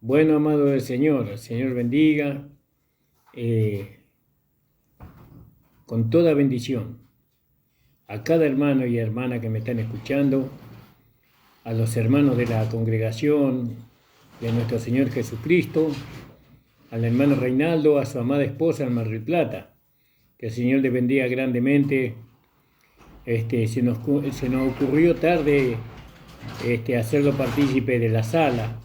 Bueno, amado del Señor, el Señor bendiga eh, con toda bendición a cada hermano y hermana que me están escuchando, a los hermanos de la congregación de nuestro Señor Jesucristo, al hermano Reinaldo, a su amada esposa en Mar del Plata. Que el Señor les bendiga grandemente. Se nos ocurrió tarde hacerlo partícipe de la sala,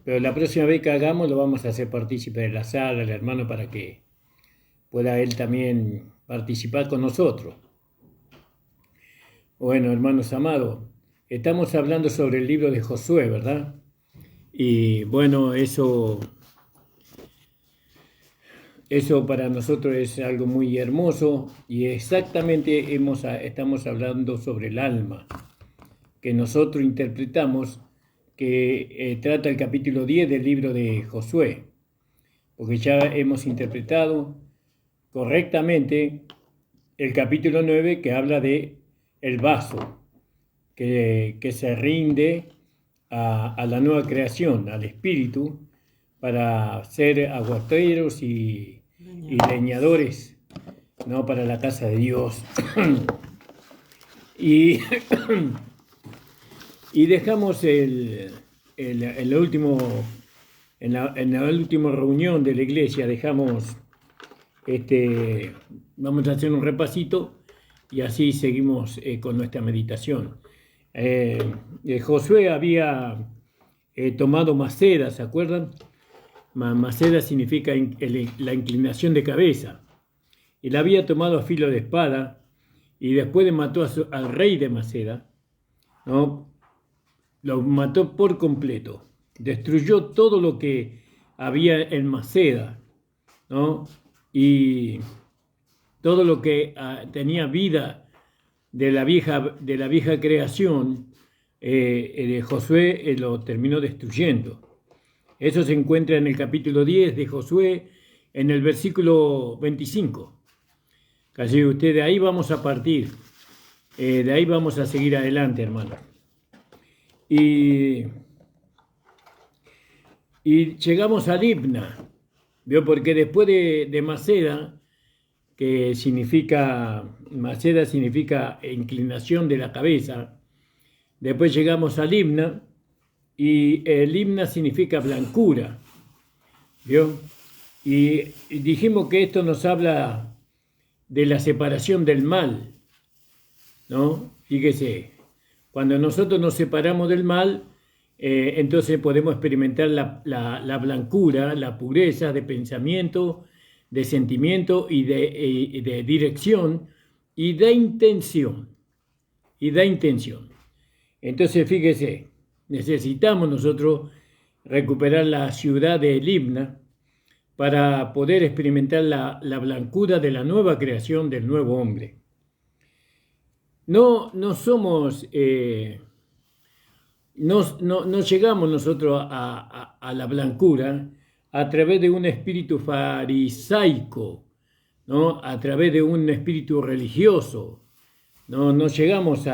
pero la próxima vez que hagamos lo vamos a hacer partícipe de la sala, el hermano, para que pueda él también participar con nosotros. Bueno, hermanos amados, estamos hablando sobre el libro de Josué, ¿verdad? Y bueno, eso para nosotros es algo muy hermoso, y exactamente estamos hablando sobre el alma, que nosotros interpretamos que trata el capítulo 10 del libro de Josué, porque ya hemos interpretado correctamente el capítulo 9, que habla de el vaso, que se rinde a la nueva creación, al Espíritu, para ser aguateros y leñadores, ¿no?, para la casa de Dios. y dejamos en la última reunión de la iglesia, vamos a hacer un repasito y así seguimos con nuestra meditación. Josué había tomado Maceda, ¿se acuerdan? Maceda significa la inclinación de cabeza, y la había tomado a filo de espada, y después mató al rey de Maceda, ¿no? Lo mató por completo, destruyó todo lo que había en Maceda, ¿no? Y todo lo que tenía vida de la vieja creación, Josué lo terminó destruyendo. Eso se encuentra en el capítulo 10 de Josué, en el versículo 25. Casi de ahí vamos a partir, de ahí vamos a seguir adelante, hermanos. Y llegamos a Libna, ¿vio? Porque después de Maceda, Maceda significa inclinación de la cabeza, después llegamos a Libna, y Libna significa blancura, ¿vio? Y dijimos que esto nos habla de la separación del mal, ¿no? Fíjese, cuando nosotros nos separamos del mal, entonces podemos experimentar la blancura, la pureza de pensamiento, de sentimiento y de dirección y de intención. Entonces, fíjese, necesitamos nosotros recuperar la ciudad de Libna para poder experimentar la blancura de la nueva creación del nuevo hombre. No somos, no llegamos nosotros a la blancura a través de un espíritu farisaico, ¿no? A través de un espíritu religioso. No llegamos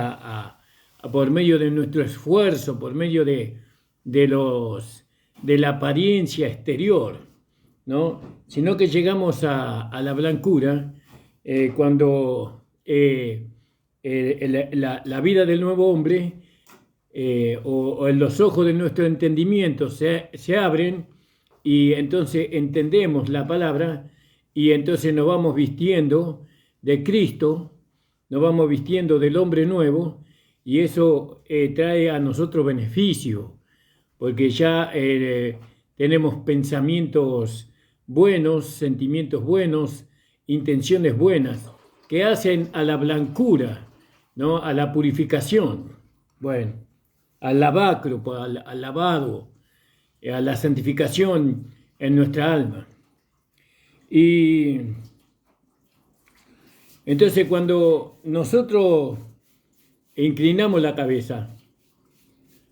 por medio de nuestro esfuerzo, por medio de la apariencia exterior, ¿no? Sino que llegamos a la blancura cuando la vida del nuevo hombre o en los ojos de nuestro entendimiento se abren, y entonces entendemos la palabra, y entonces nos vamos vistiendo de Cristo, nos vamos vistiendo del hombre nuevo, y eso trae a nosotros beneficio, porque ya tenemos pensamientos buenos, sentimientos buenos, intenciones buenas, que hacen a la blancura, ¿no?, a la purificación, bueno, al lavacro, al lavado, a la santificación en nuestra alma. Y entonces, cuando nosotros inclinamos la cabeza,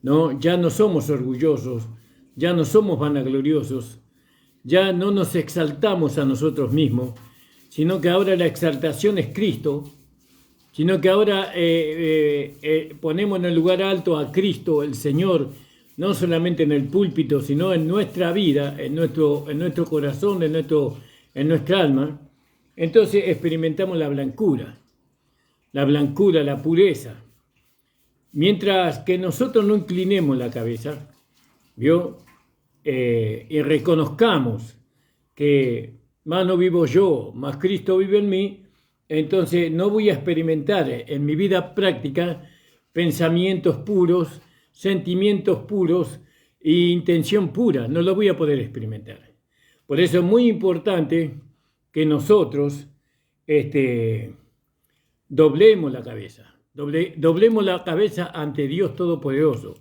¿no?, ya no somos orgullosos, ya no somos vanagloriosos, ya no nos exaltamos a nosotros mismos, sino que ahora la exaltación es Cristo, sino que ahora ponemos en el lugar alto a Cristo, el Señor, no solamente en el púlpito, sino en nuestra vida, en nuestro corazón, en nuestra alma, entonces experimentamos la blancura, la pureza. Mientras que nosotros no inclinemos la cabeza, ¿vio? Y reconozcamos que más no vivo yo, más Cristo vive en mí, entonces no voy a experimentar en mi vida práctica pensamientos puros, sentimientos puros e intención pura, no lo voy a poder experimentar. Por eso es muy importante que nosotros doblemos la cabeza, doblemos la cabeza ante Dios Todopoderoso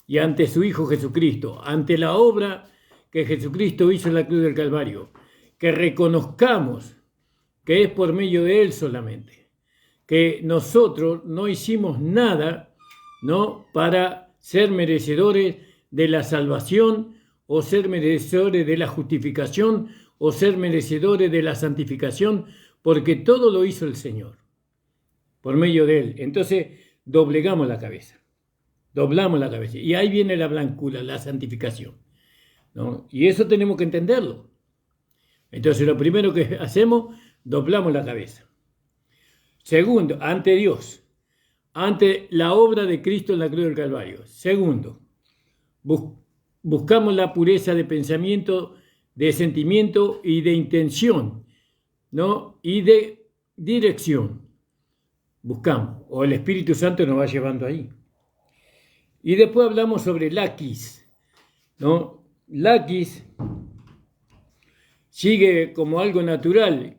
y ante su Hijo Jesucristo, ante la obra que Jesucristo hizo en la cruz del Calvario, que reconozcamos que es por medio de Él solamente, que nosotros no hicimos nada, ¿no?, para ser merecedores de la salvación o ser merecedores de la justificación o ser merecedores de la santificación, porque todo lo hizo el Señor, por medio de Él. Entonces, doblamos la cabeza, doblamos la cabeza. Y ahí viene la blancura, la santificación, ¿no? Y eso tenemos que entenderlo. Entonces, lo primero que hacemos, doblamos la cabeza. Segundo, ante Dios, ante la obra de Cristo en la cruz del Calvario. Segundo, buscamos la pureza de pensamiento, de sentimiento y de intención, ¿no? Y de dirección. Buscamos, o el Espíritu Santo nos va llevando ahí. Y después hablamos sobre laquis, ¿no? Laquis sigue como algo natural,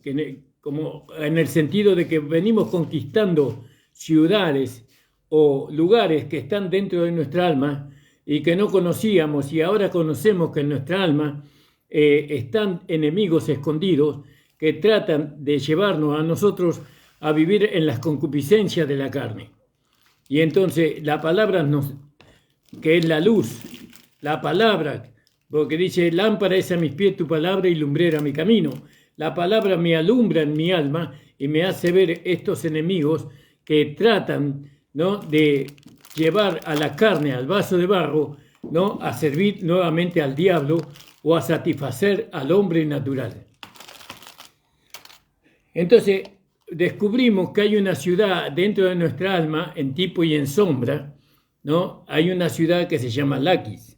como en el sentido de que venimos conquistando ciudades o lugares que están dentro de nuestra alma y que no conocíamos, y ahora conocemos que en nuestra alma están enemigos escondidos que tratan de llevarnos a nosotros a vivir en las concupiscencias de la carne. Y entonces la palabra que es la luz, la palabra, porque dice, lámpara es a mis pies tu palabra y lumbrera mi camino. La palabra me alumbra en mi alma y me hace ver estos enemigos que tratan, ¿no?, de llevar a la carne, al vaso de barro, ¿no?, a servir nuevamente al diablo o a satisfacer al hombre natural. Entonces, descubrimos que hay una ciudad dentro de nuestra alma, en tipo y en sombra, ¿no? Hay una ciudad que se llama Laquis.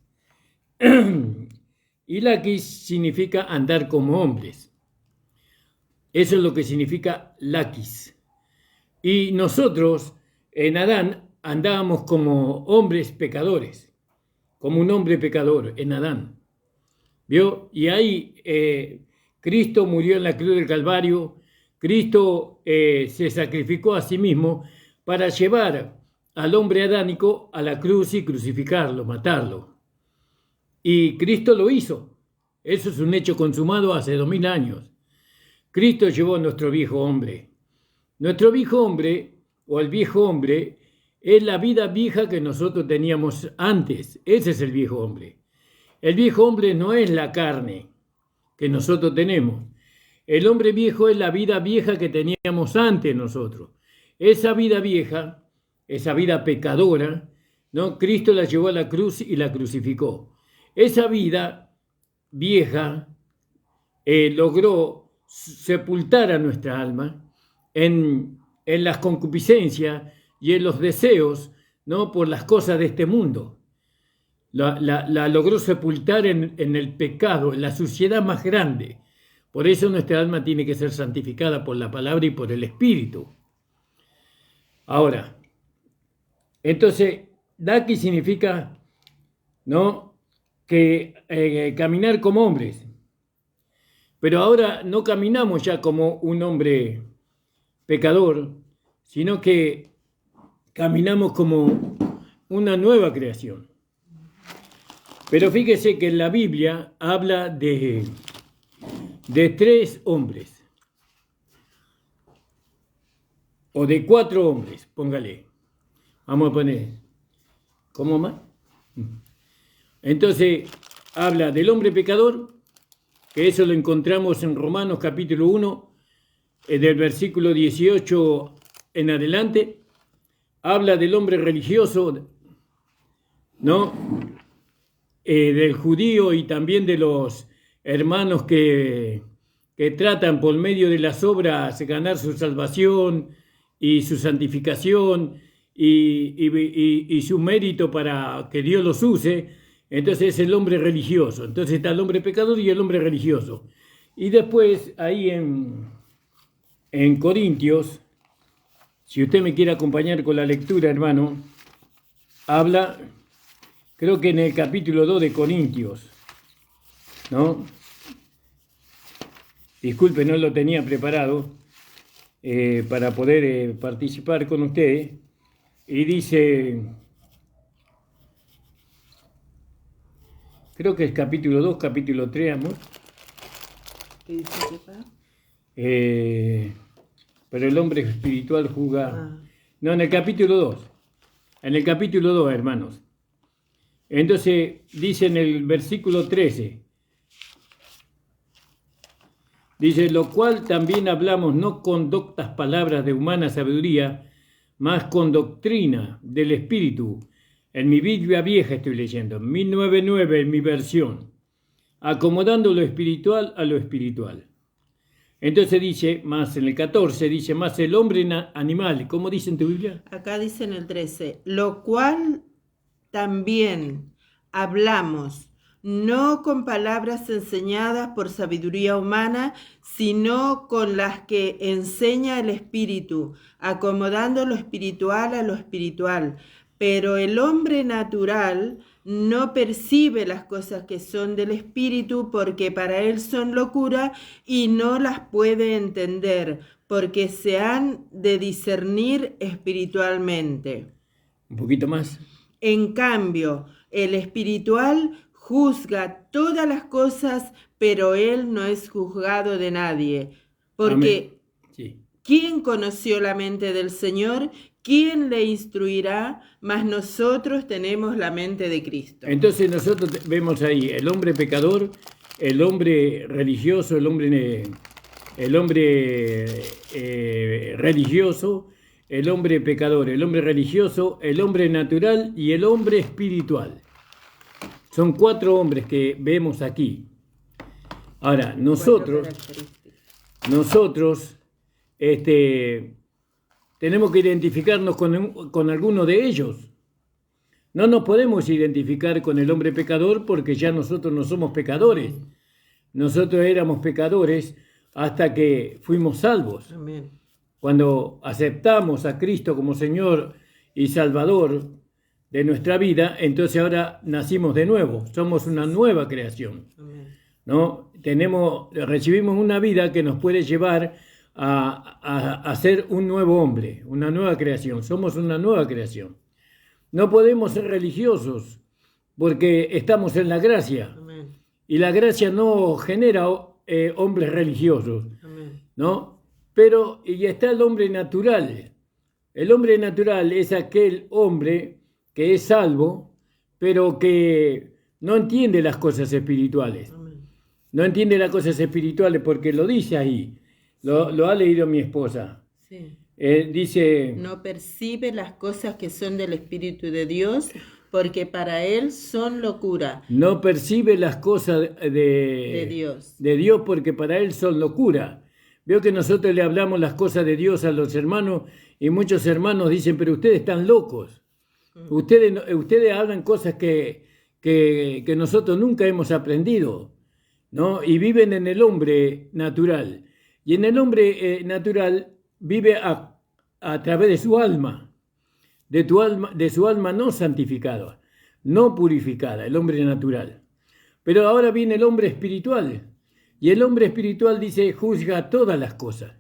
Y Laquis significa andar como hombres. Eso es lo que significa Laquis. Y nosotros, en Adán, andábamos como hombres pecadores, como un hombre pecador en Adán. ¿Vio? Y ahí Cristo murió en la cruz del Calvario. Cristo se sacrificó a sí mismo para llevar al hombre adánico a la cruz y crucificarlo, matarlo. Y Cristo lo hizo. Eso es un hecho consumado hace 2000 años. Cristo llevó a nuestro viejo hombre. Nuestro viejo hombre, o el viejo hombre, es la vida vieja que nosotros teníamos antes. Ese es el viejo hombre. El viejo hombre no es la carne que nosotros tenemos. El hombre viejo es la vida vieja que teníamos antes nosotros. Esa vida vieja, esa vida pecadora, ¿no?, Cristo la llevó a la cruz y la crucificó. Esa vida vieja logró sepultar a nuestra alma en las concupiscencias y en los deseos, ¿no?, por las cosas de este mundo. La logró sepultar en el pecado, en la suciedad más grande. Por eso nuestra alma tiene que ser santificada por la palabra y por el Espíritu. Ahora, entonces, Laquis significa, ¿no?, que caminar como hombres. Pero ahora no caminamos ya como un hombre pecador, sino que caminamos como una nueva creación. Pero fíjese que en la Biblia habla de 3 hombres, o de 4 hombres, póngale. Vamos a poner, ¿cómo más? Entonces, habla del hombre pecador, que eso lo encontramos en Romanos capítulo 1, del versículo 18 en adelante. Habla del hombre religioso, ¿no?, del judío y también de los hermanos que tratan por medio de las obras ganar su salvación y su santificación y su mérito para que Dios los use, entonces es el hombre religioso. Entonces está el hombre pecador y el hombre religioso. Y después ahí en Corintios, si usted me quiere acompañar con la lectura, hermano, habla, creo que en el capítulo 2 de Corintios, ¿no? Disculpe, no lo tenía preparado para poder participar con ustedes. Y dice, creo que es capítulo 2, capítulo 3, amor. ¿Qué dice que pa? Pero el hombre espiritual juzga. Ah. No, en el capítulo 2. En el capítulo 2, hermanos. Entonces, dice en el versículo 13. Dice, lo cual también hablamos no con doctas palabras de humana sabiduría, más con doctrina del Espíritu. En mi Biblia vieja estoy leyendo, 1099 en mi versión, acomodando lo espiritual a lo espiritual. Entonces dice, más en el 14, dice, más el hombre animal. ¿Cómo dice en tu Biblia? Acá dice en el 13, lo cual también hablamos, no con palabras enseñadas por sabiduría humana, sino con las que enseña el Espíritu, acomodando lo espiritual a lo espiritual. Pero el hombre natural no percibe las cosas que son del Espíritu, porque para él son locura y no las puede entender, porque se han de discernir espiritualmente. Un poquito más. En cambio, el espiritual juzga todas las cosas, pero él no es juzgado de nadie. Porque sí. ¿Quién conoció la mente del Señor? ¿Quién le instruirá? Mas nosotros tenemos la mente de Cristo. Entonces nosotros vemos ahí el hombre pecador, el hombre religioso, el hombre religioso, el hombre pecador, el hombre religioso, el hombre natural y el hombre espiritual. Son 4 hombres que vemos aquí. Ahora, nosotros tenemos que identificarnos con alguno de ellos. No nos podemos identificar con el hombre pecador porque ya nosotros no somos pecadores. Nosotros éramos pecadores hasta que fuimos salvos. Amén. Cuando aceptamos a Cristo como Señor y Salvador de nuestra vida, entonces ahora nacimos de nuevo, somos una nueva creación. Amén. ¿No? Recibimos una vida que nos puede llevar a ser un nuevo hombre, una nueva creación, somos una nueva creación. No podemos ser religiosos porque estamos en la gracia. Amén. Y la gracia no genera hombres religiosos, Amén. ¿no? Pero y está el hombre natural. El hombre natural es aquel hombre que es salvo, pero que no entiende las cosas espirituales. Amén. No entiende las cosas espirituales porque lo dice ahí. Lo ha leído mi esposa. Sí. Dice... No percibe las cosas que son del Espíritu de Dios, porque para él son locura. No percibe las cosas de Dios porque para él son locura. Veo que nosotros le hablamos las cosas de Dios a los hermanos y muchos hermanos dicen, pero ustedes están locos. Ustedes hablan cosas que nosotros nunca hemos aprendido, ¿no? Y viven en el hombre natural. Y en el hombre natural vive a través de su alma, de su alma no santificada, no purificada, el hombre natural. Pero ahora viene el hombre espiritual. Y el hombre espiritual dice, juzga todas las cosas,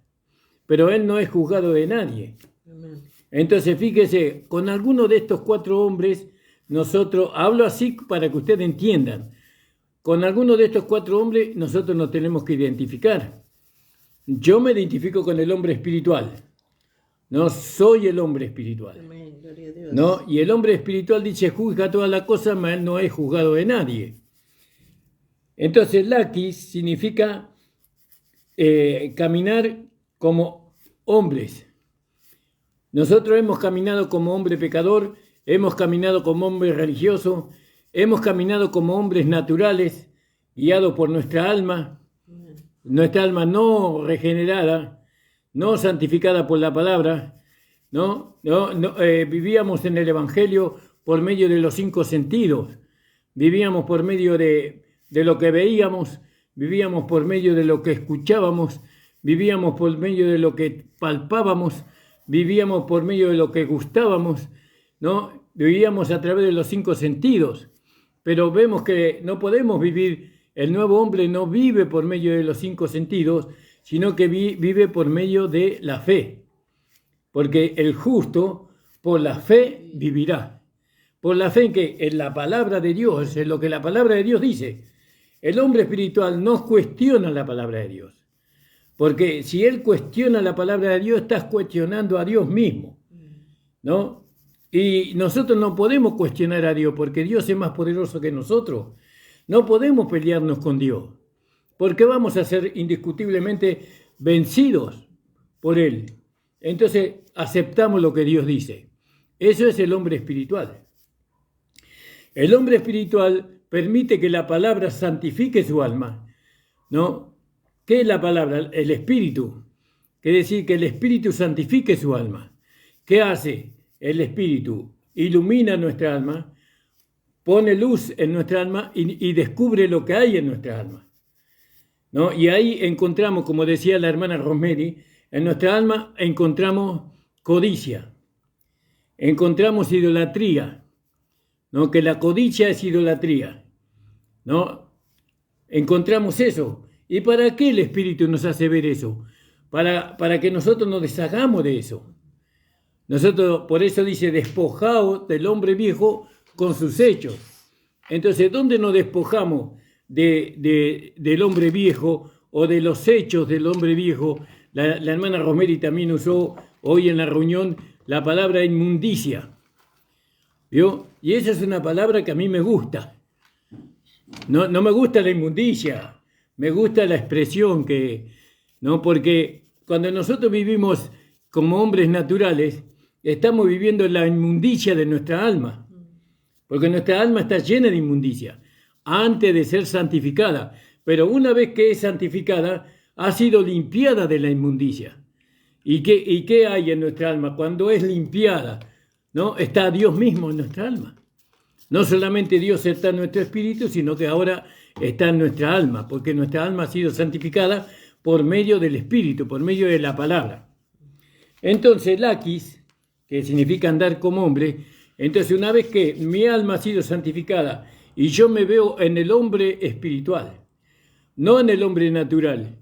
pero él no es juzgado de nadie. Amén. Entonces, fíjese, con alguno de estos 4 hombres, nosotros, hablo así para que ustedes entiendan, con alguno de estos 4 hombres nosotros nos tenemos que identificar. Yo me identifico con el hombre espiritual, no soy el hombre espiritual. Amén. Gloria a Dios. ¿No? Y el hombre espiritual dice, juzga todas las cosas, pero él no es juzgado de nadie. Entonces, lakis significa caminar como hombres. Nosotros hemos caminado como hombre pecador, hemos caminado como hombre religioso, hemos caminado como hombres naturales, guiados por nuestra alma no regenerada, no santificada por la palabra, vivíamos en el Evangelio por medio de los 5 sentidos, vivíamos por medio de lo que veíamos, vivíamos por medio de lo que escuchábamos, vivíamos por medio de lo que palpábamos, vivíamos por medio de lo que gustábamos, ¿no? Vivíamos a través de los 5 sentidos, pero vemos que no podemos vivir. El nuevo hombre no vive por medio de los 5 sentidos, sino que vive por medio de la fe. Porque el justo por la fe vivirá. Por la fe en la palabra de Dios, en lo que la palabra de Dios dice. El hombre espiritual no cuestiona la palabra de Dios. Porque si él cuestiona la palabra de Dios, estás cuestionando a Dios mismo, ¿no? Y nosotros no podemos cuestionar a Dios porque Dios es más poderoso que nosotros. No podemos pelearnos con Dios, porque vamos a ser indiscutiblemente vencidos por Él. Entonces aceptamos lo que Dios dice. Eso es el hombre espiritual. El hombre espiritual permite que la palabra santifique su alma, ¿no? ¿Qué es la palabra? El espíritu. Quiere decir que el espíritu santifique su alma. ¿Qué hace el espíritu? Ilumina nuestra alma, pone luz en nuestra alma y descubre lo que hay en nuestra alma, ¿no? Y ahí encontramos, como decía la hermana Rosemary, en nuestra alma encontramos codicia, encontramos idolatría, ¿no? Que la codicia es idolatría, ¿no? Encontramos eso. ¿Y para qué el Espíritu nos hace ver eso? Para que nosotros nos deshagamos de eso. Nosotros, por eso dice, despojaos del hombre viejo con sus hechos. Entonces, ¿dónde nos despojamos del hombre viejo o de los hechos del hombre viejo? La hermana Rosemary también usó hoy en la reunión la palabra inmundicia, ¿vio? Y esa es una palabra que a mí me gusta. No me gusta la inmundicia, me gusta la expresión ¿no? Porque cuando nosotros vivimos como hombres naturales, estamos viviendo la inmundicia de nuestra alma. Porque nuestra alma está llena de inmundicia antes de ser santificada. Pero una vez que es santificada, ha sido limpiada de la inmundicia. ¿Y qué hay en nuestra alma? Cuando es limpiada, ¿no? Está Dios mismo en nuestra alma. No solamente Dios está en nuestro espíritu, sino que ahora está en nuestra alma, porque nuestra alma ha sido santificada por medio del espíritu, por medio de la palabra. Entonces, laquis, que significa andar como hombre. Entonces, una vez que mi alma ha sido santificada y yo me veo en el hombre espiritual, no en el hombre natural,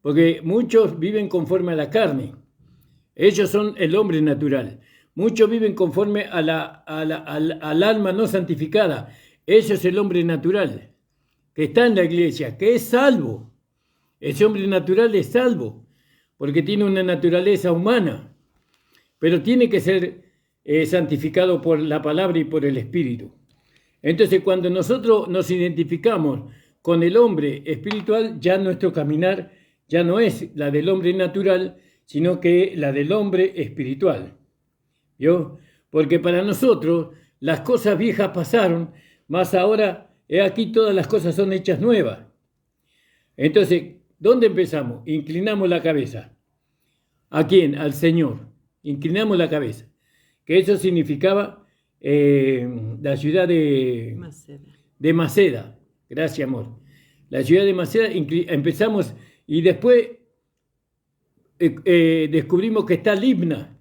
porque muchos viven conforme a la carne, ellos son el hombre natural. Muchos viven conforme al alma no santificada, ese es el hombre natural, que está en la iglesia, que es salvo. Ese hombre natural es salvo, porque tiene una naturaleza humana, pero tiene que ser santificado por la palabra y por el Espíritu. Entonces, cuando nosotros nos identificamos con el hombre espiritual, ya nuestro caminar ya no es la del hombre natural, sino que la del hombre espiritual. ¿Vio? Porque para nosotros las cosas viejas pasaron, mas ahora aquí todas las cosas son hechas nuevas. Entonces, ¿dónde empezamos? Inclinamos la cabeza. ¿A quién? Al Señor. Inclinamos la cabeza. Que eso significaba la ciudad de Maceda. Gracias, amor. La ciudad de Maceda, empezamos y después descubrimos que está Libna,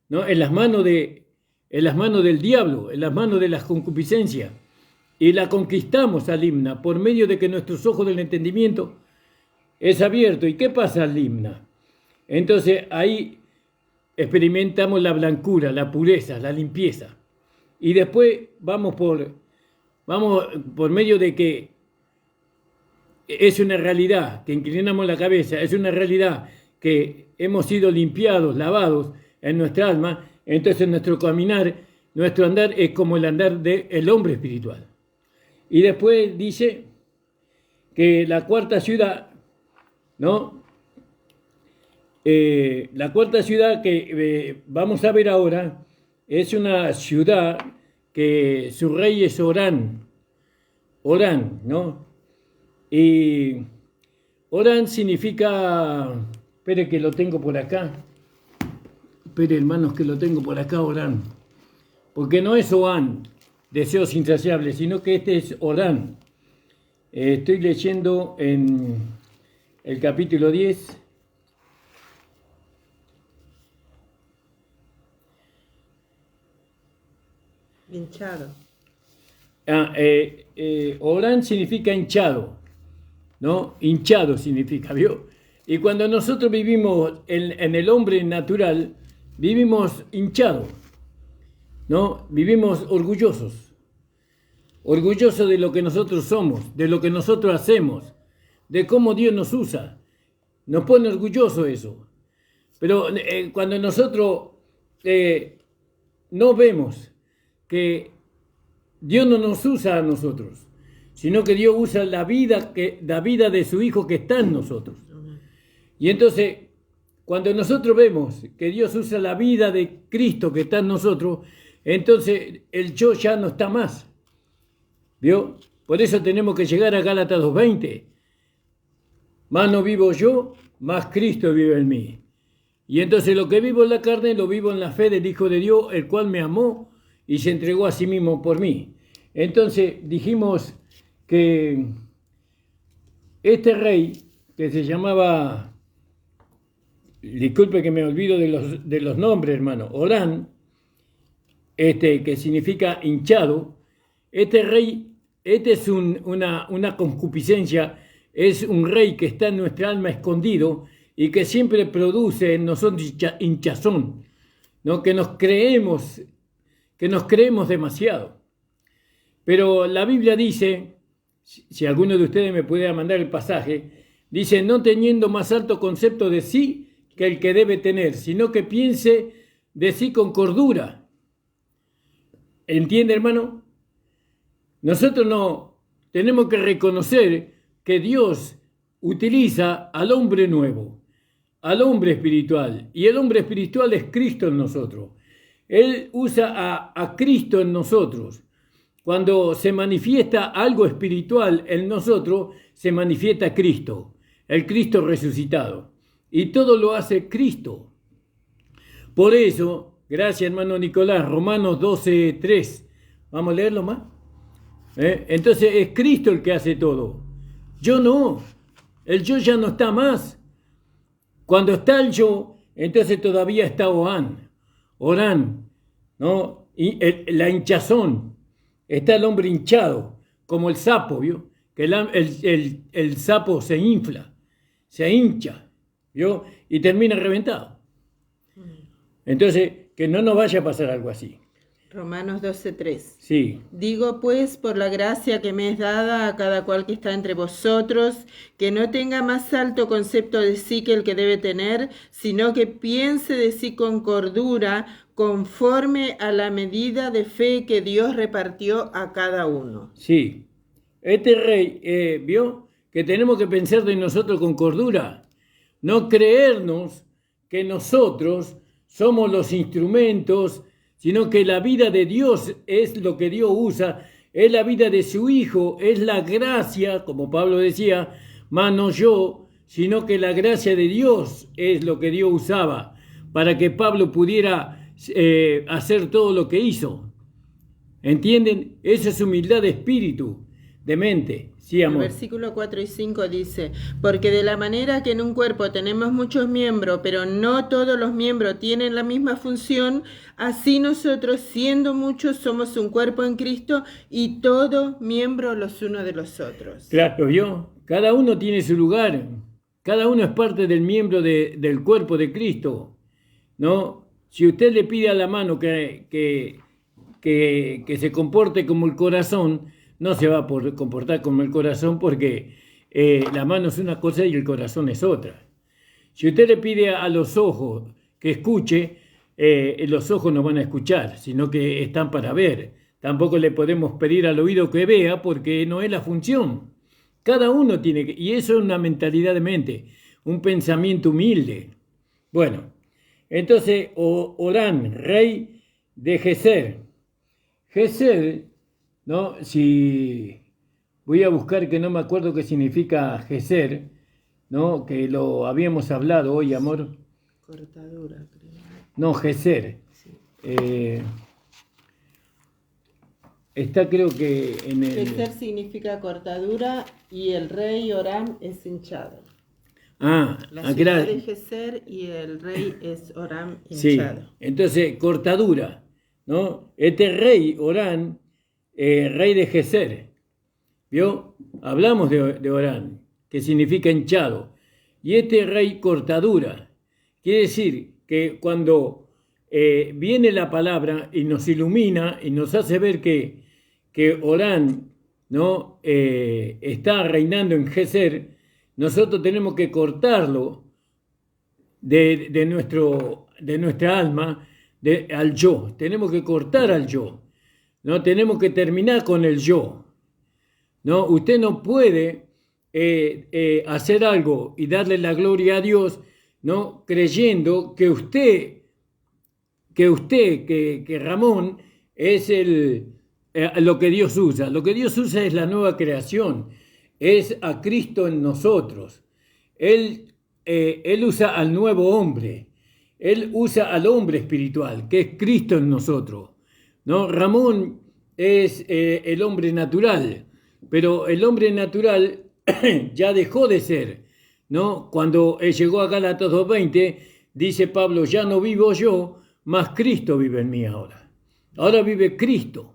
¿no? En las manos del diablo, en las manos de las concupiscencias. Y la conquistamos a Libna por medio de que nuestros ojos del entendimiento es abierto. ¿Y qué pasa al Libna? Entonces ahí experimentamos la blancura, la pureza, la limpieza. Y después vamos por medio de que es una realidad, que inclinamos la cabeza, es una realidad que hemos sido limpiados, lavados en nuestra alma. Entonces nuestro caminar, nuestro andar es como el andar del hombre espiritual. Y después dice que la cuarta ciudad, ¿no? La cuarta ciudad que vamos a ver ahora es una ciudad que su rey es Orán, ¿no? Y Orán significa, espere que lo tengo por acá, espere hermanos que lo tengo por acá, Orán, porque no es Oán, deseos insaciables, sino que este es Orán. Estoy leyendo en el capítulo 10. Hinchado. Orán significa hinchado, ¿no? Hinchado significa, ¿vio? Y cuando nosotros vivimos en el hombre natural, vivimos hinchados, ¿no? Vivimos orgullosos de lo que nosotros somos, de lo que nosotros hacemos, de cómo Dios nos usa. Nos pone orgulloso eso. Pero cuando nosotros no vemos que Dios no nos usa a nosotros, sino que Dios usa la vida de su Hijo que está en nosotros. Y entonces, cuando nosotros vemos que Dios usa la vida de Cristo que está en nosotros, entonces el yo ya no está más. ¿Vio? Por eso tenemos que llegar a Gálatas 2:20. Más no vivo yo, más Cristo vive en mí. Y entonces lo que vivo en la carne, lo vivo en la fe del Hijo de Dios, el cual me amó y se entregó a sí mismo por mí. Entonces dijimos que este rey, que se llamaba, disculpe que me olvido de los nombres, hermano, Orán, que significa hinchado, este rey, es una concupiscencia, es un rey que está en nuestra alma escondido y que siempre produce en nosotros hinchazón, ¿no? Que nos creemos demasiado. Pero la Biblia dice, si alguno de ustedes me pudiera mandar el pasaje, dice, no teniendo más alto concepto de sí que el que debe tener, sino que piense de sí con cordura. ¿Entiende, hermano? Nosotros no tenemos que reconocer que Dios utiliza al hombre nuevo, al hombre espiritual, y el hombre espiritual es Cristo en nosotros. Él usa a Cristo en nosotros. Cuando se manifiesta algo espiritual en nosotros, se manifiesta Cristo, el Cristo resucitado. Y todo lo hace Cristo. Por eso, gracias hermano Nicolás, Romanos 12:3. ¿Vamos a leerlo más? Entonces es Cristo el que hace todo. Yo no. El yo ya no está más. Cuando está el yo, entonces todavía está Orán, ¿no? Y la hinchazón. Está el hombre hinchado, como el sapo, ¿vio? Que el sapo se infla, se hincha, ¿vio? Y termina reventado. Entonces, que no nos vaya a pasar algo así. Romanos 12:3. Sí. Digo pues, por la gracia que me es dada a cada cual que está entre vosotros, que no tenga más alto concepto de sí que el que debe tener, sino que piense de sí con cordura, conforme a la medida de fe que Dios repartió a cada uno. Sí. Este rey, ¿vio? Que tenemos que pensar de nosotros con cordura. No creernos que nosotros somos los instrumentos, sino que la vida de Dios es lo que Dios usa, es la vida de su Hijo, es la gracia, como Pablo decía, más no yo, sino que la gracia de Dios es lo que Dios usaba para que Pablo pudiera hacer todo lo que hizo. ¿Entienden? Eso es humildad de espíritu, de mente. Sí, amor. El versículo 4 y 5 dice, porque de la manera que en un cuerpo tenemos muchos miembros, pero no todos los miembros tienen la misma función, así nosotros, siendo muchos, somos un cuerpo en Cristo y todos miembros los unos de los otros. Claro, ¿vio? Cada uno tiene su lugar. Cada uno es parte del miembro del cuerpo de Cristo, ¿no? Si usted le pide a la mano que se comporte como el corazón, no se va a comportar como el corazón porque la mano es una cosa y el corazón es otra. Si usted le pide a los ojos que escuche, los ojos no van a escuchar, sino que están para ver. Tampoco le podemos pedir al oído que vea porque no es la función. Cada uno tiene que, y eso es una mentalidad de mente, un pensamiento humilde. Bueno, entonces Orán, rey de Geser. Geser, ¿no? Si voy a buscar, que no me acuerdo qué significa Geser, ¿no? Que lo habíamos hablado hoy, amor. Cortadura, creo. No, Geser. Sí. Está, creo que en el... Geser significa cortadura y el rey Oram es hinchado. La ciudad ciudad de Geser y el rey es Oram Sí, hinchado. entonces, cortadura, ¿no? Este rey, Orán, rey de Geser, ¿vio? Hablamos de Orán, que significa hinchado. Y este rey, cortadura, quiere decir que cuando viene la palabra y nos ilumina y nos hace ver que Orán, ¿no? Está reinando en Geser, nosotros tenemos que cortarlo de nuestra alma al yo. Tenemos que cortar al yo. ¿No? Tenemos que terminar con el yo. ¿No? Usted no puede hacer algo y darle la gloria a Dios, ¿no? Creyendo que Ramón es lo que Dios usa. Lo que Dios usa es la nueva creación. Es a Cristo en nosotros. Él usa al nuevo hombre. Él usa al hombre espiritual, que es Cristo en nosotros, ¿no? Ramón es el hombre natural, pero el hombre natural ya dejó de ser, ¿no? Cuando llegó a Gálatas 2:20, dice Pablo, ya no vivo yo, mas Cristo vive en mí ahora. Ahora vive Cristo.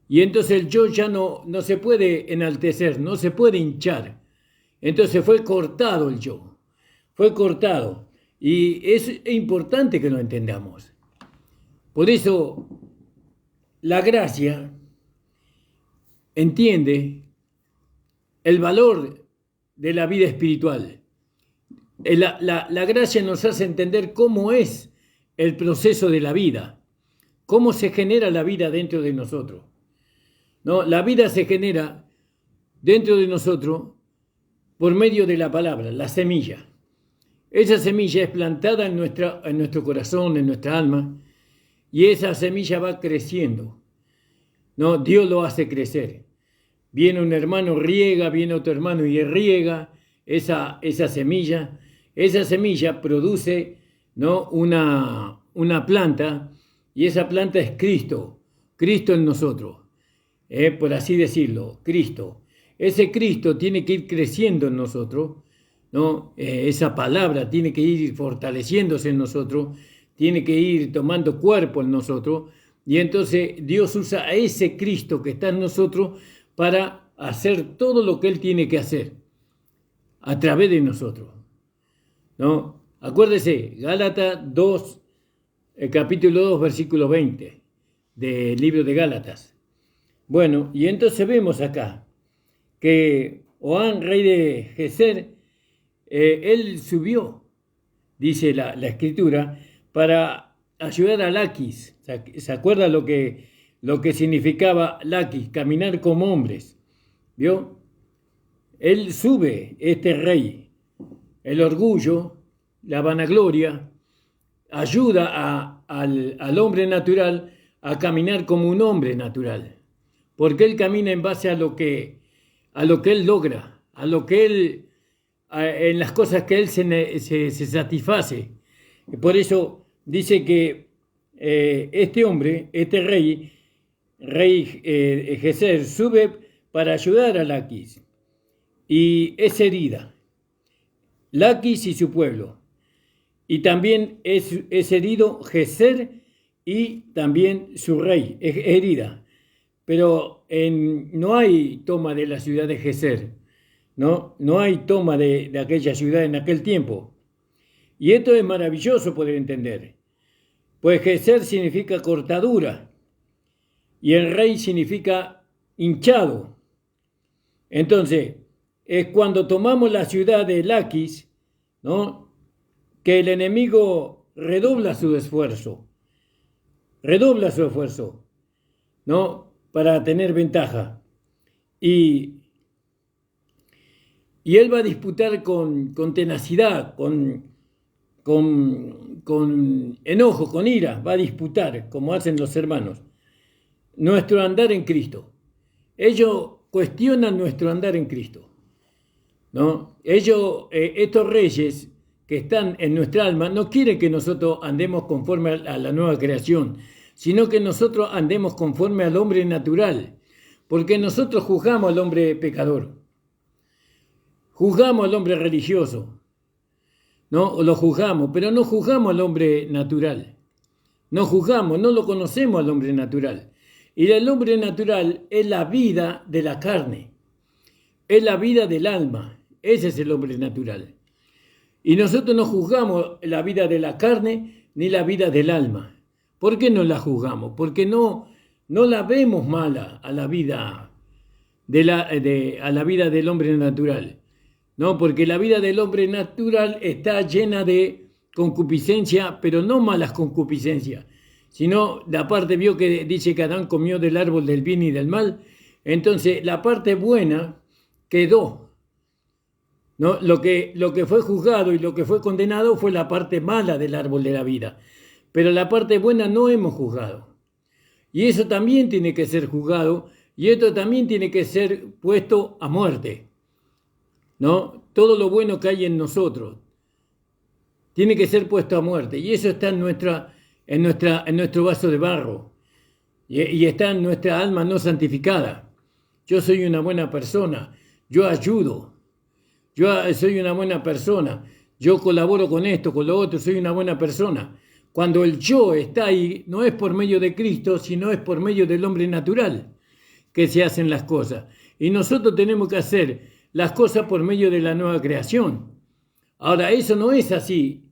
Y entonces el yo ya no se puede enaltecer, no se puede hinchar. Entonces fue cortado el yo. Fue cortado. Y es importante que lo entendamos. Por eso, la gracia entiende el valor de la vida espiritual. La gracia nos hace entender cómo es el proceso de la vida, cómo se genera la vida dentro de nosotros. ¿No? La vida se genera dentro de nosotros por medio de la palabra, la semilla. Esa semilla es plantada en nuestro corazón, en nuestra alma, y esa semilla va creciendo, ¿no? Dios lo hace crecer. Viene un hermano, riega, viene otro hermano y riega esa semilla. Esa semilla produce, ¿no? una planta, y esa planta es Cristo, Cristo en nosotros, por así decirlo, Cristo. Ese Cristo tiene que ir creciendo en nosotros, ¿no? Esa palabra tiene que ir fortaleciéndose en nosotros, tiene que ir tomando cuerpo en nosotros, y entonces Dios usa a ese Cristo que está en nosotros para hacer todo lo que Él tiene que hacer a través de nosotros, ¿no? Acuérdese, Gálatas 2, capítulo 2, versículo 20 del libro de Gálatas. Bueno, y entonces vemos acá que Oán, rey de Geser, él subió, dice la escritura, para ayudar a Laquis. ¿Se acuerda lo que significaba Laquis? Caminar como hombres. ¿Vio? Él sube, este rey, el orgullo, la vanagloria, ayuda al hombre natural a caminar como un hombre natural. Porque él camina en base a lo que él logra, a lo que él, en las cosas que él se satisface. Por eso dice que este hombre, este rey Geser, sube para ayudar a Laquis. Y es herida. Laquis y su pueblo. Y también es herido Geser y también su rey, es herida. Pero no hay toma de la ciudad de Geser, ¿no? No hay toma de aquella ciudad en aquel tiempo. Y esto es maravilloso poder entender, pues Geser significa cortadura y el rey significa hinchado. Entonces, es cuando tomamos la ciudad de Laquis, ¿no? Que el enemigo redobla su esfuerzo, ¿no? Para tener ventaja. Y él va a disputar con tenacidad, con enojo, con ira, va a disputar, como hacen los hermanos. nuestro andar en Cristo. Ellos cuestionan nuestro andar en Cristo, ¿no? Ellos, estos reyes que están en nuestra alma, no quieren que nosotros andemos conforme a la nueva creación, sino que nosotros andemos conforme al hombre natural, porque nosotros juzgamos al hombre pecador, juzgamos al hombre religioso, ¿no? Lo juzgamos, pero no juzgamos al hombre natural. No juzgamos, no lo conocemos al hombre natural. Y el hombre natural es la vida de la carne, es la vida del alma. Ese es el hombre natural. Y nosotros no juzgamos la vida de la carne ni la vida del alma. ¿Por qué no la juzgamos? Porque no la vemos mala a la vida a la vida del hombre natural. No, porque la vida del hombre natural está llena de concupiscencia, pero no malas concupiscencias, sino la parte, vio que dice que Adán comió del árbol del bien y del mal, entonces la parte buena quedó, ¿no? Lo que fue juzgado y lo que fue condenado fue la parte mala del árbol de la vida, pero la parte buena no hemos juzgado, y eso también tiene que ser juzgado, y esto también tiene que ser puesto a muerte, ¿no? Todo lo bueno que hay en nosotros tiene que ser puesto a muerte. Y eso está en nuestro vaso de barro. Y está en nuestra alma no santificada. Yo soy una buena persona. Yo ayudo. Yo soy una buena persona. Yo colaboro con esto, con lo otro. Soy una buena persona. Cuando el yo está ahí, no es por medio de Cristo, sino es por medio del hombre natural que se hacen las cosas. Y nosotros tenemos que hacer las cosas por medio de la nueva creación. Ahora, eso no es así.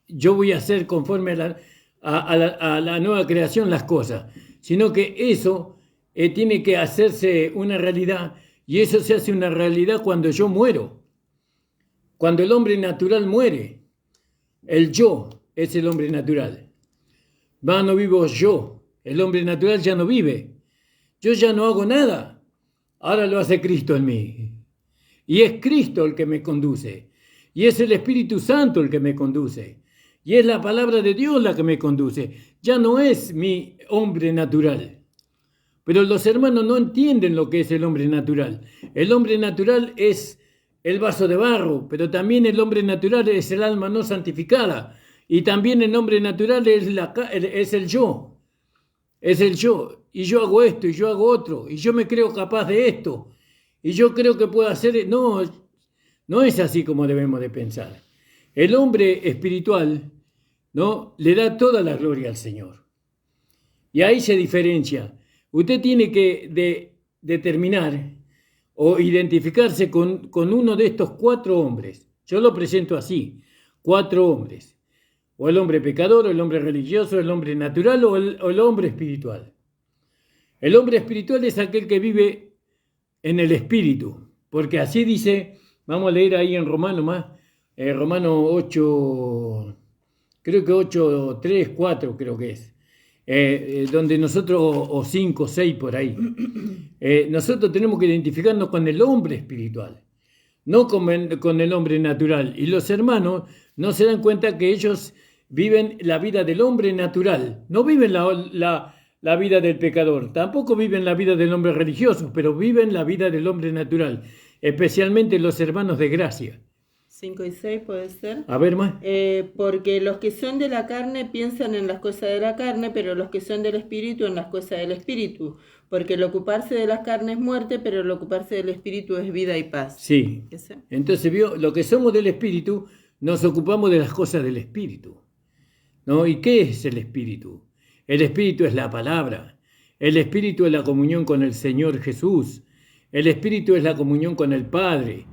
Yo voy a hacer conforme a la nueva creación las cosas, sino que eso tiene que hacerse una realidad, y eso se hace una realidad cuando yo muero, cuando el hombre natural muere. El yo es el hombre natural. No vivo yo, el hombre natural ya no vive. Yo ya no hago nada, ahora lo hace Cristo en mí. Y es Cristo el que me conduce, y es el Espíritu Santo el que me conduce. Y es la palabra de Dios la que me conduce. Ya no es mi hombre natural. Pero los hermanos no entienden lo que es el hombre natural. El hombre natural es el vaso de barro, pero también el hombre natural es el alma no santificada. Y también el hombre natural es el yo. Es el yo. Y yo hago esto y yo hago otro. Y yo me creo capaz de esto. Y yo creo que puedo hacer... No es así como debemos de pensar. El hombre espiritual, ¿no?, le da toda la gloria al Señor. Y ahí se diferencia. Usted tiene que determinar o identificarse con uno de estos 4 hombres. Yo lo presento así, 4 hombres. O el hombre pecador, o el hombre religioso, el hombre natural o el hombre espiritual. El hombre espiritual es aquel que vive en el espíritu, porque así dice, vamos a leer ahí en Romano más, Romano 8, creo que 8, 3, 4 creo que es, donde nosotros, o 5, 6 por ahí, nosotros tenemos que identificarnos con el hombre espiritual, no con el hombre natural. Y los hermanos no se dan cuenta que ellos viven la vida del hombre natural, no viven la vida del pecador, tampoco viven la vida del hombre religioso, pero viven la vida del hombre natural, especialmente los hermanos de gracia. 5 y 6 puede ser. A ver más. Porque los que son de la carne piensan en las cosas de la carne, pero los que son del espíritu en las cosas del espíritu. Porque el ocuparse de la carne es muerte, pero el ocuparse del espíritu es vida y paz. Sí. ¿Ese? Entonces, vio, lo que somos del espíritu, nos ocupamos de las cosas del espíritu, ¿no? ¿Y qué es el espíritu? El espíritu es la palabra. El espíritu es la comunión con el Señor Jesús. El espíritu es la comunión con el Padre.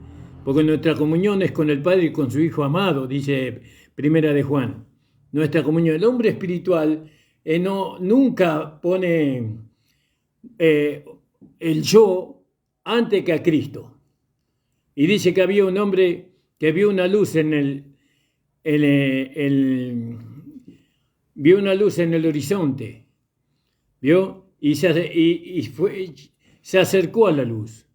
Porque nuestra comunión es con el Padre y con su Hijo amado, dice Primera de Juan. Nuestra comunión. El hombre espiritual nunca pone el yo antes que a Cristo. Y dice que había un hombre que vio una luz vio una luz en el horizonte, ¿vio? Y se acercó a la luz,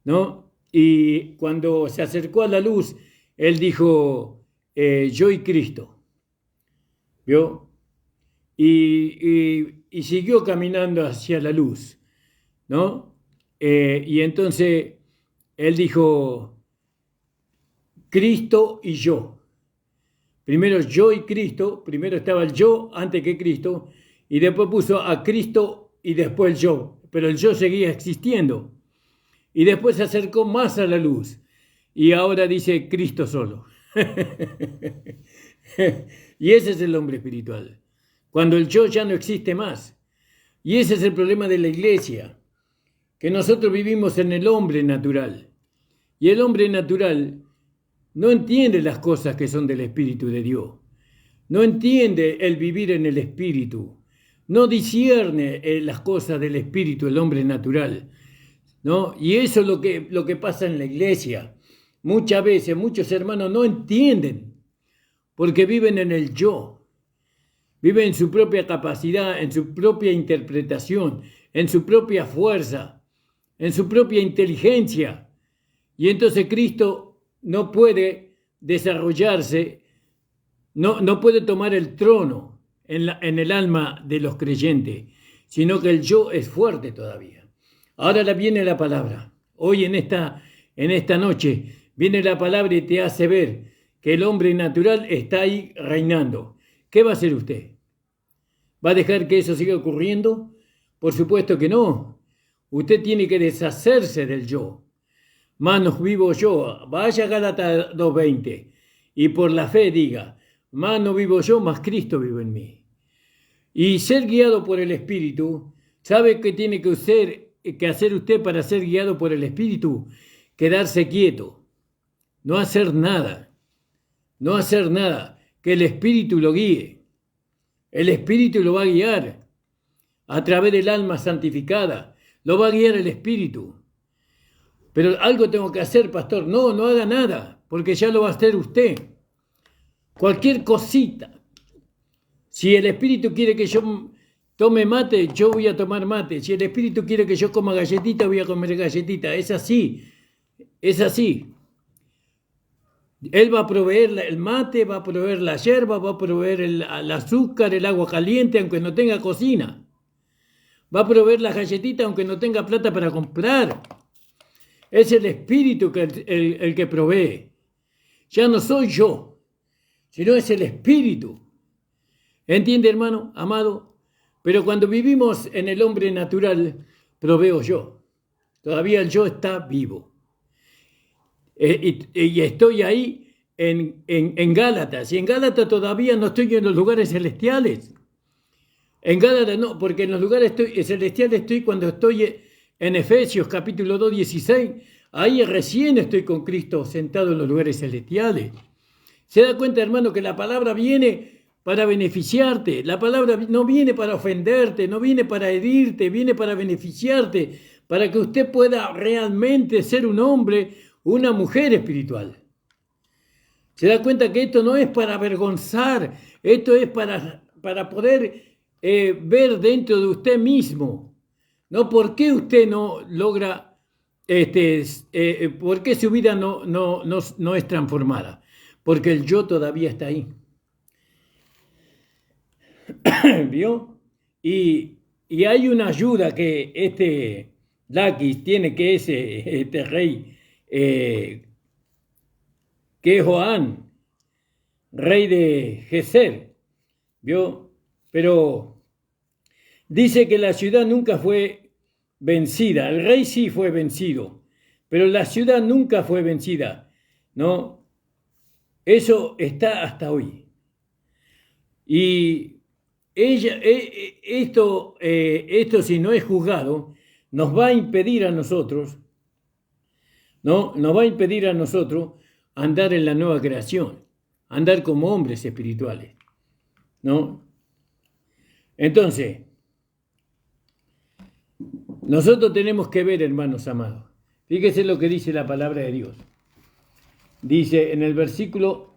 ¿no? Y cuando se acercó a la luz, él dijo, yo y Cristo, ¿vio? y siguió caminando hacia la luz, ¿no? Y entonces él dijo, Cristo y yo. Primero yo y Cristo, primero estaba el yo antes que Cristo, y después puso a Cristo y después el yo, pero el yo seguía existiendo. Y después se acercó más a la luz, y ahora dice Cristo solo. Y ese es el hombre espiritual, cuando el yo ya no existe más. Y ese es el problema de la iglesia, que nosotros vivimos en el hombre natural. Y el hombre natural no entiende las cosas que son del Espíritu de Dios. No entiende el vivir en el Espíritu. No discierne las cosas del Espíritu, el hombre natural, ¿no? Y eso es lo que pasa en la iglesia. Muchas veces, muchos hermanos no entienden porque viven en el yo. Viven en su propia capacidad, en su propia interpretación, en su propia fuerza, en su propia inteligencia. Y entonces Cristo no puede desarrollarse, no puede tomar el trono en el alma de los creyentes, sino que el yo es fuerte todavía. Ahora viene la palabra. Hoy en esta noche viene la palabra y te hace ver que el hombre natural está ahí reinando. ¿Qué va a hacer usted? ¿Va a dejar que eso siga ocurriendo? Por supuesto que no. Usted tiene que deshacerse del yo. Más vivo yo. Vaya a Gálatas 2:20 y por la fe diga, más no vivo yo, más Cristo vive en mí. Y ser guiado por el Espíritu, ¿sabe qué tiene que hacer usted para ser guiado por el Espíritu? Quedarse quieto, no hacer nada, que el Espíritu lo guíe. El Espíritu lo va a guiar a través del alma santificada, lo va a guiar el Espíritu. Pero algo tengo que hacer, pastor. No haga nada, porque ya lo va a hacer usted. Cualquier cosita. Si el Espíritu quiere que yo tome mate, yo voy a tomar mate. Si el Espíritu quiere que yo coma galletita, voy a comer galletita. Es así. Él va a proveer el mate, va a proveer la yerba, va a proveer el azúcar, el agua caliente, aunque no tenga cocina. Va a proveer las galletitas, aunque no tenga plata para comprar. Es el Espíritu el que provee. Ya no soy yo, sino es el Espíritu. ¿Entiende, hermano, amado? Pero cuando vivimos en el hombre natural, proveo yo. Todavía el yo está vivo. Y estoy ahí en Gálatas. Y en Gálatas todavía no estoy en los lugares celestiales. En Gálatas no, porque en los lugares celestiales estoy cuando estoy en Efesios capítulo 2, 16. Ahí recién estoy con Cristo sentado en los lugares celestiales. ¿Se da cuenta, hermano, que la palabra viene para beneficiarte? La palabra no viene para ofenderte, no viene para herirte, viene para beneficiarte, para que usted pueda realmente ser un hombre, una mujer espiritual. ¿Se da cuenta que esto no es para avergonzar? Esto es para poder ver dentro de usted mismo, ¿no? ¿Por qué usted no logra, por qué su vida no es transformada? Porque el yo todavía está ahí. ¿Vio? Y hay una ayuda que Laquis tiene, que es este rey, que es Joán, rey de Geser, ¿vio? Pero dice que la ciudad nunca fue vencida. El rey sí fue vencido, pero la ciudad nunca fue vencida, ¿no? Eso está hasta hoy. Y esto si no es juzgado, nos va a impedir a nosotros, ¿no? Nos va a impedir a nosotros andar en la nueva creación, andar como hombres espirituales, ¿no? Entonces, nosotros tenemos que ver, hermanos amados. Fíjese lo que dice la palabra de Dios. Dice en el versículo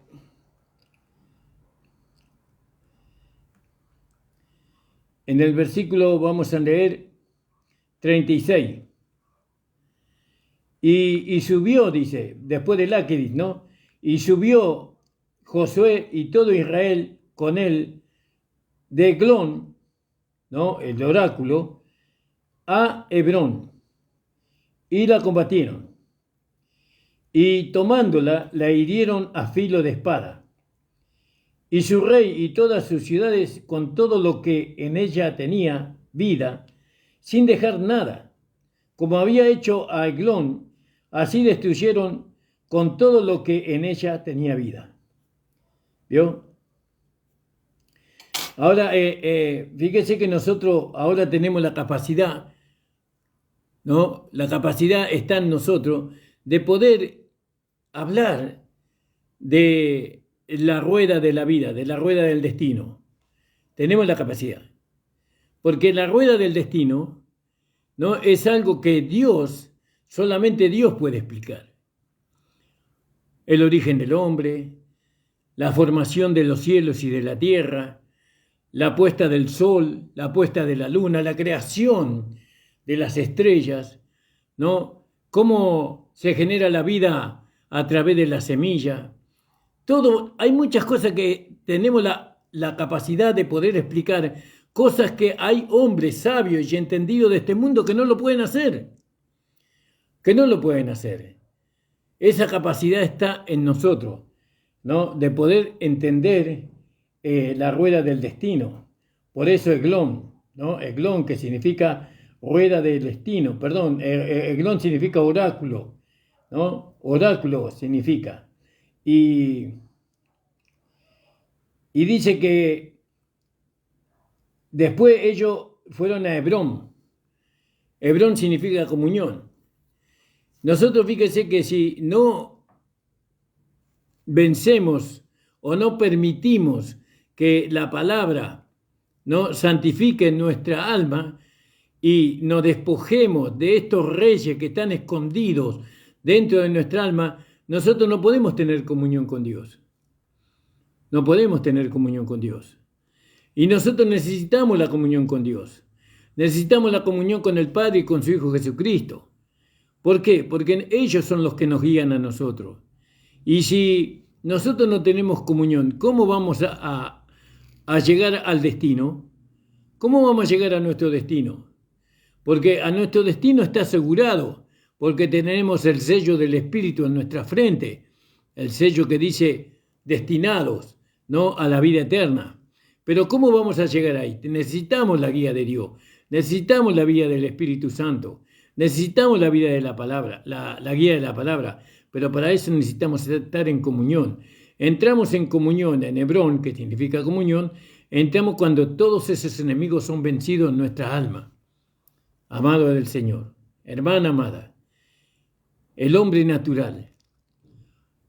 vamos a leer 36. Y subió, dice, después de Laquis, ¿no? Y subió Josué y todo Israel con él de Eglón, ¿no?, el oráculo, a Hebrón, y la combatieron. Y tomándola, la hirieron a filo de espada. Y su rey y todas sus ciudades, con todo lo que en ella tenía vida, sin dejar nada. Como había hecho a Eglón, así destruyeron con todo lo que en ella tenía vida. ¿Vio? Ahora, fíjese que nosotros ahora tenemos la capacidad, ¿no? La capacidad está en nosotros de poder hablar de la rueda de la vida, de la rueda del destino. Tenemos la capacidad. Porque la rueda del destino, ¿no?, es algo que Dios, solamente Dios puede explicar. El origen del hombre, la formación de los cielos y de la tierra, la puesta del sol, la puesta de la luna, la creación de las estrellas, ¿no? Cómo se genera la vida a través de la semilla. Todo, hay muchas cosas que tenemos la capacidad de poder explicar, cosas que hay hombres sabios y entendidos de este mundo que no lo pueden hacer. Que no lo pueden hacer. Esa capacidad está en nosotros, ¿no?, de poder entender la rueda del destino. Por eso Eglón, ¿no? Eglón, que significa rueda del destino, perdón, Eglón significa oráculo, ¿no? Oráculo significa. Y dice que después ellos fueron a Hebrón. Hebrón significa comunión. Nosotros, fíjense que si no vencemos o no permitimos que la palabra, ¿no?, santifique nuestra alma y nos despojemos de estos reyes que están escondidos dentro de nuestra alma, nosotros no podemos tener comunión con Dios. No podemos tener comunión con Dios. Y nosotros necesitamos la comunión con Dios. Necesitamos la comunión con el Padre y con su Hijo Jesucristo. ¿Por qué? Porque ellos son los que nos guían a nosotros. Y si nosotros no tenemos comunión, ¿cómo vamos a llegar al destino? ¿Cómo vamos a llegar a nuestro destino? Porque a nuestro destino está asegurado, porque tenemos el sello del Espíritu en nuestra frente, el sello que dice destinados, ¿no?, a la vida eterna. Pero ¿cómo vamos a llegar ahí? Necesitamos la guía de Dios, necesitamos la guía del Espíritu Santo, necesitamos la vida de la palabra, la guía de la palabra, pero para eso necesitamos estar en comunión. Entramos en comunión en Hebrón, que significa comunión, entramos cuando todos esos enemigos son vencidos en nuestra alma. Amado del Señor, hermana amada, el hombre natural,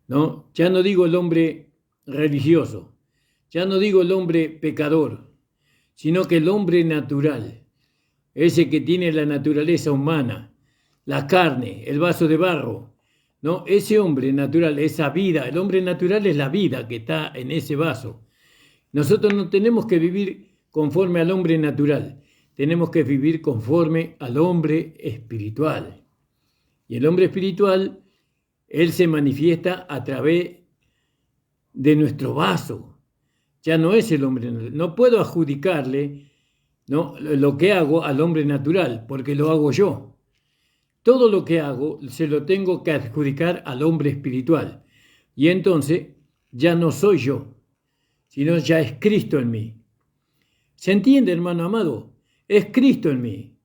¿no? Ya no digo el hombre religioso, ya no digo el hombre pecador, sino que el hombre natural, ese que tiene la naturaleza humana, la carne, el vaso de barro, ¿no? Ese hombre natural, esa vida, el hombre natural es la vida que está en ese vaso. Nosotros no tenemos que vivir conforme al hombre natural, tenemos que vivir conforme al hombre espiritual. Y el hombre espiritual, él se manifiesta a través de nuestro vaso. Ya no es el hombre natural. No puedo adjudicarle, ¿no?, lo que hago al hombre natural, porque lo hago yo. Todo lo que hago se lo tengo que adjudicar al hombre espiritual. Y entonces ya no soy yo, sino ya es Cristo en mí. ¿Se entiende, hermano amado? Es Cristo en mí,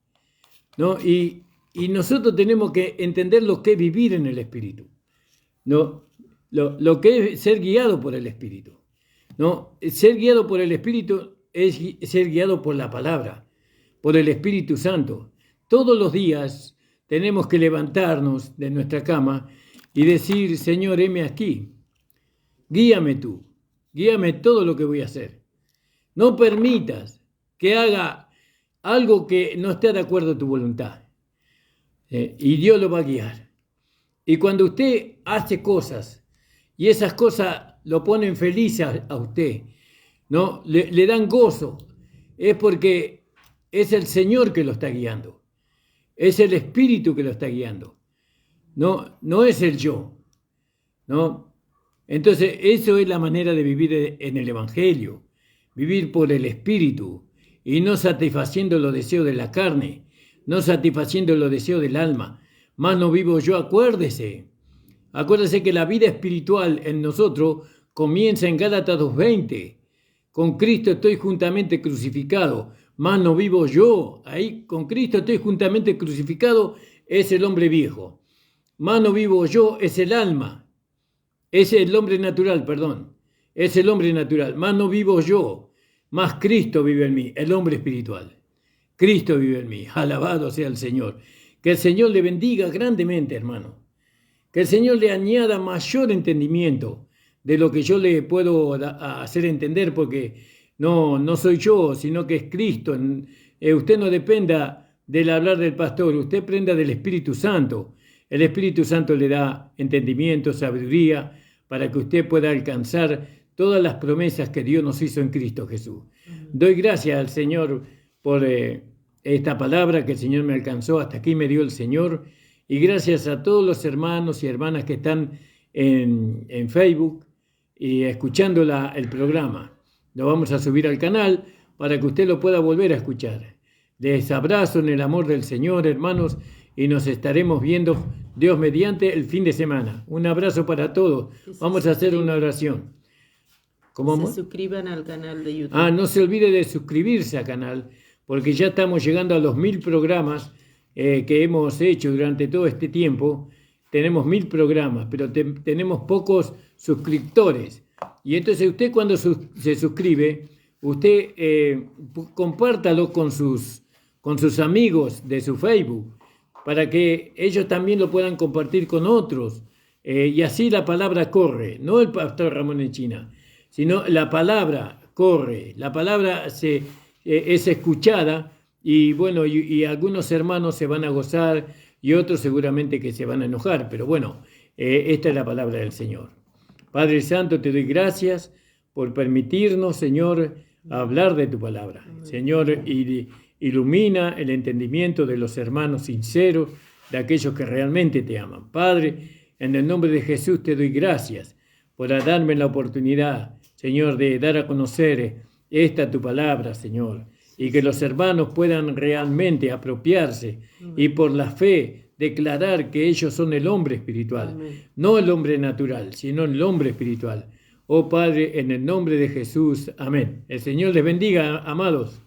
¿no? Y nosotros tenemos que entender lo que es vivir en el Espíritu, ¿no? Lo que es ser guiado por el Espíritu, ¿no? Ser guiado por el Espíritu es ser guiado por la palabra, por el Espíritu Santo. Todos los días tenemos que levantarnos de nuestra cama y decir: Señor, heme aquí, guíame tú, guíame todo lo que voy a hacer. No permitas que haga algo que no esté de acuerdo a tu voluntad. Y Dios lo va a guiar. Y cuando usted hace cosas y esas cosas lo ponen feliz a usted, ¿no?, le dan gozo, es porque es el Señor que lo está guiando. Es el Espíritu que lo está guiando. No es el yo, ¿no? Entonces, eso es la manera de vivir en el Evangelio. vivir por el Espíritu y no satisfaciendo los deseos de la carne, no satisfaciendo los deseos del alma. Más no vivo yo, acuérdese que la vida espiritual en nosotros comienza en Gálatas 2:20. Con Cristo estoy juntamente crucificado, más no vivo yo. Ahí, con Cristo estoy juntamente crucificado, es el hombre viejo. Más no vivo yo, es el alma. Es el hombre natural, perdón. Es el hombre natural. Más no vivo yo, más Cristo vive en mí, el hombre espiritual. Cristo vive en mí. Alabado sea el Señor. Que el Señor le bendiga grandemente, hermano. Que el Señor le añada mayor entendimiento de lo que yo le puedo hacer entender, porque no soy yo, sino que es Cristo. Usted no dependa del hablar del pastor, usted dependa del Espíritu Santo. El Espíritu Santo le da entendimiento, sabiduría, para que usted pueda alcanzar todas las promesas que Dios nos hizo en Cristo Jesús. Doy gracias al Señor por esta palabra que el Señor me alcanzó, hasta aquí me dio el Señor, y gracias a todos los hermanos y hermanas que están en Facebook y escuchando el programa. Lo vamos a subir al canal para que usted lo pueda volver a escuchar. Les abrazo en el amor del Señor, hermanos, y nos estaremos viendo, Dios mediante, el fin de semana. Un abrazo para todos. Vamos a hacer una oración. ¿Cómo? Se suscriban al canal de YouTube. No se olvide de suscribirse al canal, porque ya estamos llegando a los 1000 programas que hemos hecho durante todo este tiempo. Tenemos 1000 programas, pero tenemos pocos suscriptores. Y entonces usted, cuando se suscribe, usted compártalo con sus amigos de su Facebook, para que ellos también lo puedan compartir con otros. Y así la palabra corre, no el pastor Ramón Encina, sino la palabra corre, la palabra es escuchada, y bueno, y algunos hermanos se van a gozar y otros seguramente que se van a enojar, pero bueno, esta es la palabra del Señor. Padre Santo, te doy gracias por permitirnos, Señor, hablar de tu palabra. Señor, ilumina el entendimiento de los hermanos sinceros, de aquellos que realmente te aman. Padre, en el nombre de Jesús te doy gracias por darme la oportunidad, Señor, de dar a conocer esta tu palabra, Señor, y que los hermanos puedan realmente apropiarse y por la fe declarar que ellos son el hombre espiritual. Amén. No el hombre natural, sino el hombre espiritual. Oh Padre, en el nombre de Jesús, amén. El Señor les bendiga, amados.